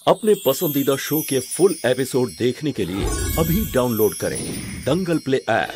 अपने पसंदीदा शो के फुल एपिसोड देखने के लिए अभी डाउनलोड करें दंगल प्ले ऐप।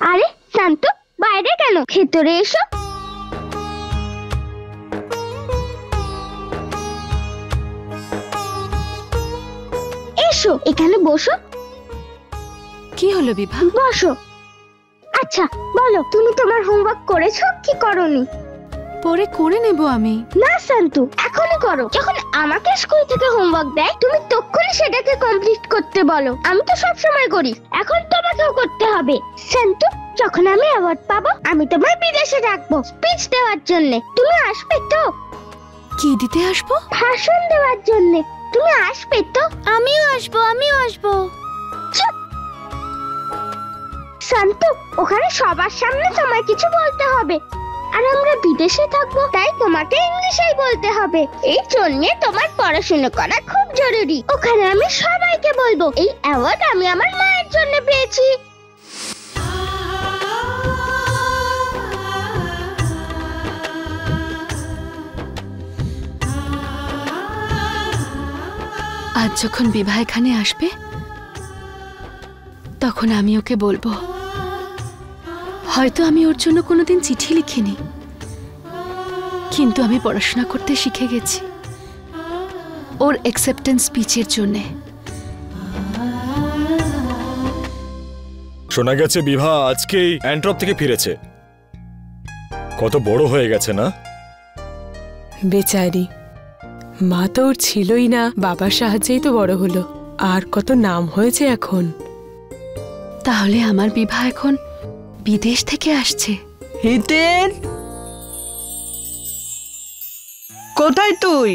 अरे शांतु বাইরে কেন ভেতরে এসো। এসো এখানে বসো। কি হলো বিভা? বসো। আচ্ছা বলো তুমি তোমার হোমওয়ার্ক করেছো কি করোনি? পরে করে নেব আমি। না শান্তু এখনই করো। যখন আমাকে স্কুল থেকে হোমওয়ার্ক দেয় তুমি তখনই সেটাকে কমপ্লিট করতে বলো। আমি তো সব সময় করি, এখন তোমাকেও করতে হবে। শান্তু যখন আমি অ্যাওয়ার্ড পাবো আমি তোমায় বিদেশে রাখবো স্পিচ দেওয়ার জন্য। তুমি আসবে তো? কি দিতে আসবো? ভাষণ দেওয়ার জন্য। তুমি আসবে তো? আমিও আসবো। চুপ শান্তু, ওখানে সবার সামনে তোমায় কিছু বলতে হবে, আর আমরা বিদেশে থাকবো তাই তোমাকে ইংলিশেই বলতে হবে। এই জন্য তোমার পড়াশোনা করা খুব জরুরি। ওখানে আমি সবাইকে বলবো এই অ্যাওয়ার্ড আমি আমার মায়ের জন্য পেয়েছি। আজ যখন বিভা এখানে আসবে তখন আমি ওকে বলবো, হয়তো আমি ওর জন্য কোনোদিন চিঠি লিখিনি, কিন্তু আমি পড়াশোনা করতে শিখে গেছি ওর অ্যাকসেপ্টেন্স স্পিচের জন্য। শোনা গেছে বিভা আজকেই অ্যান্ট্রপ থেকে ফিরেছে। কত বড় হয়ে গেছে না? বেচারি মা তো ওর ছিলই না, বাবার সাহায্যেই তো বড় হলো, আর কত নাম হয়েছে এখন। তাহলে আমার বিভা এখন বিদেশ থেকে আসছে। হিতেন কোথায় তুই?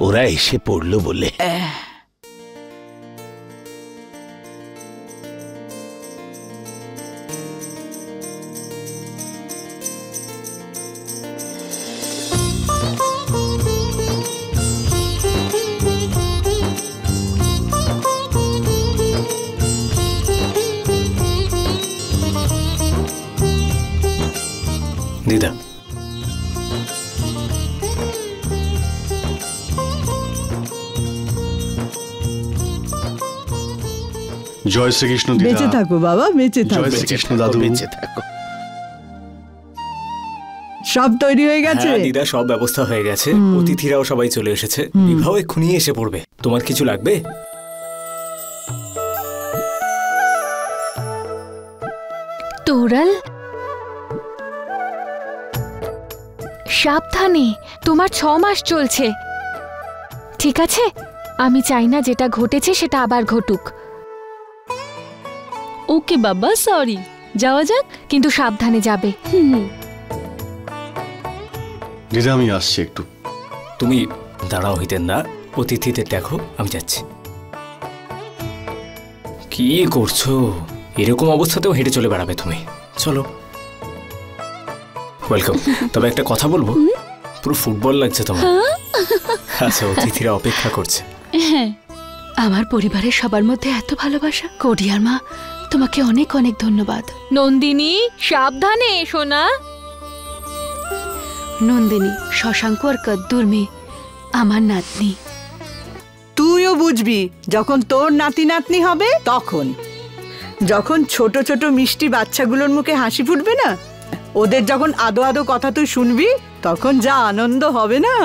ওরা এসে পড়লো বলে। দিদা জয় শ্রীকৃষ্ণ। বেঁচে থাকো বাবা, বেঁচে থাকো। জয় শ্রীকৃষ্ণ দাদু, বেঁচে থাকো। সব তৈরি হয়ে গেছে? হ্যাঁ দিদা, সব ব্যবস্থা হয়ে গেছে। অতিথিরাও সবাই চলে এসেছে। বিবাহ এক্ষুনি এসে পড়বে। তোমার কিছু লাগবে? তোরাল সাবধানে, তোমার 6 মাস চলছে, ঠিক আছে? আমি চাই না যেটা ঘটেছে সেটা আবার ঘটুক। ওকে বাবা, সরি। যাওয়া যাক, কিন্তু সাবধানে যাবে। দিদা আমি আসছি একটু। তুমি দাঁড়াও হিতেন না, অতিথিদের দেখো, আমি যাচ্ছি। কি করছো? এরকম অবস্থাতেও হেঁটে চলে বেড়াবে তুমি? চলো। ওয়েলকাম। তবে একটা কথা বলবো, পুরো ফুটবল লাগছে তোমার। আচ্ছা, অতিথিরা অপেক্ষা করছে। আমার পরিবারের সবার মধ্যে এত ভালোবাসা। কোডিয়ার মা, তোমাকে অনেক অনেক ধন্যবাদ। নন্দিনী সাবধানে, সোনা। নন্দিনী শশাঙ্ক আর কদ্দুর মেয়ে, আমার নাতনি। তুইও বুঝবি যখন তোর নাতি নাতনি হবে তখন। যখন ছোট ছোট মিষ্টি বাচ্চাগুলোর মুখে হাসি ফুটবে না, ওদের যখন আদো আদো কথা তুই শুনবি, তখন যা আনন্দ হবে না,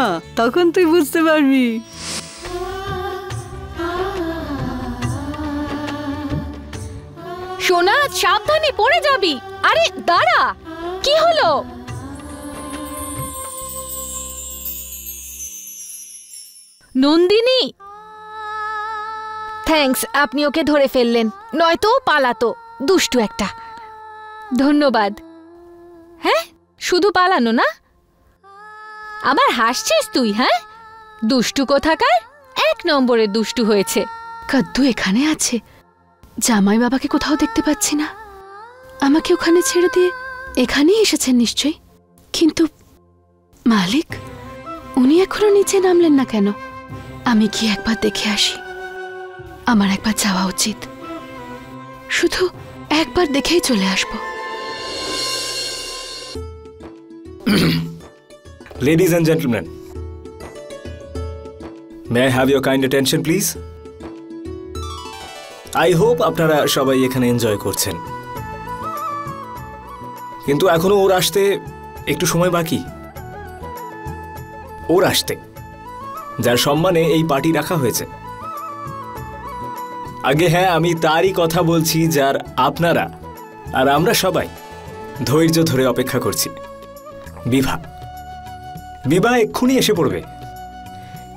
তখন তুই বুঝতে পারবি। সোনা সাবধানে, পড়ে যাবি। আরে দাঁড়া, কি হলো? নন্দিনী, থ্যাঙ্কস, আপনি ওকে ধরে ফেললেন, নয়তো পালাতো। দুষ্টু একটা। ধন্যবাদ। হ্যাঁ, শুধু পালানো না, আবার হাসছিস তুই? হ্যাঁ, দুষ্টু কোথাকার, 1 নম্বরের দুষ্টু হয়েছে। কদ্দু এখানে আছে, জামাই বাবাকে কোথাও দেখতে পাচ্ছি না। আমাকে ওখানে ছেড়ে দিয়ে এখানেই এসেছেন নিশ্চয়ই। কিন্তু মালিক, উনি এখনো নিচে নামলেন না কেন? আমি কি একবার দেখে আসি? আমার একবার যাওয়া উচিত, শুধু একবার দেখেই চলে আসবো। Ladies and gentlemen, may I have your kind attention please? I hope আপনারা সবাই এখানে এনজয় করছেন, কিন্তু এখনো ওর আসতে একটু সময় বাকি। ওর আসতে, যার সম্মানে এই পার্টি রাখা হয়েছে। আগে হ্যাঁ, আমি তারই কথা বলছি, যার আপনারা আর আমরা সবাই ধৈর্য ধরে অপেক্ষা করছি। বিভা বিভা এক্ষুনি এসে পড়বে,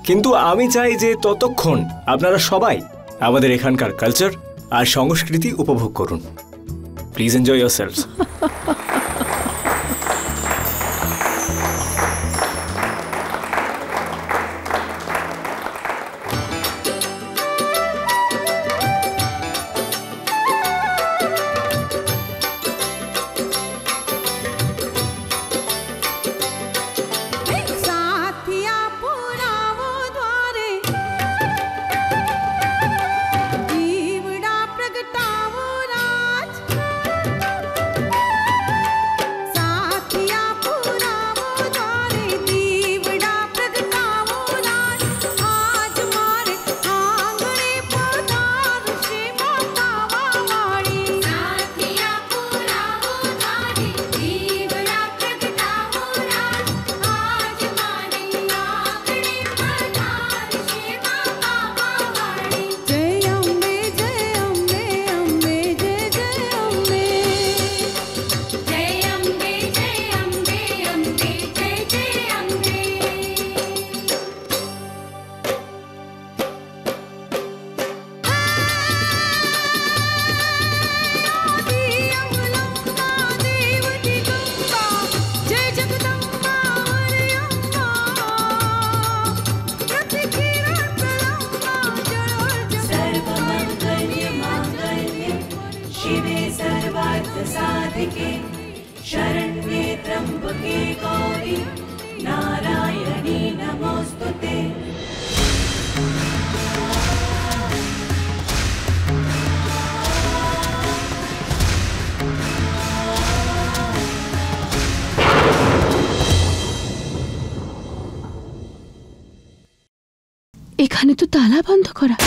কিন্তু আমি চাই যে ততক্ষণ আপনারা সবাই আমাদের এখানকার কালচার আর সংস্কৃতি উপভোগ করুন। Please enjoy yourselves. এখানে তো তালা বন্ধ করা।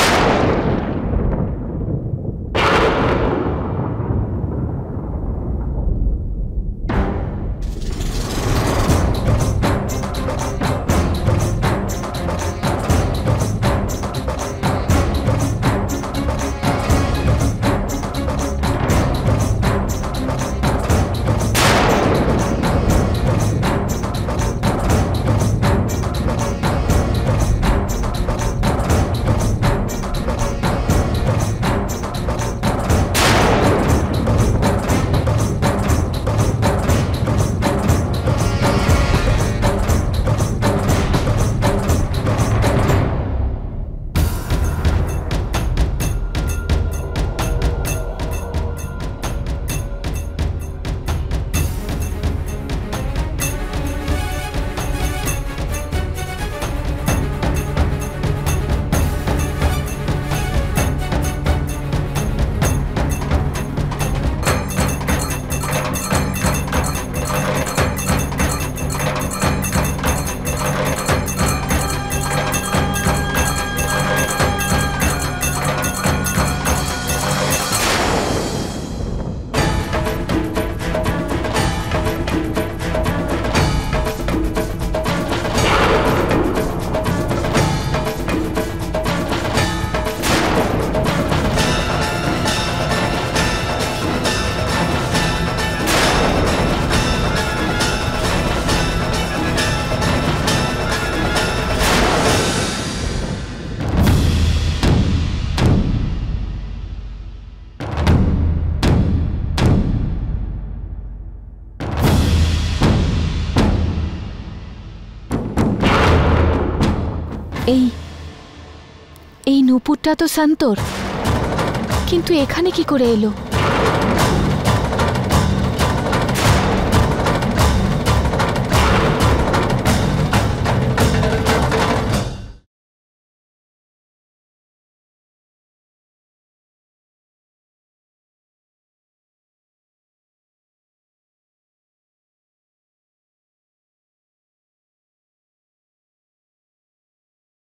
এই নূপুরটা তো সন্তোর, কিন্তু এখানে কি করে এলো?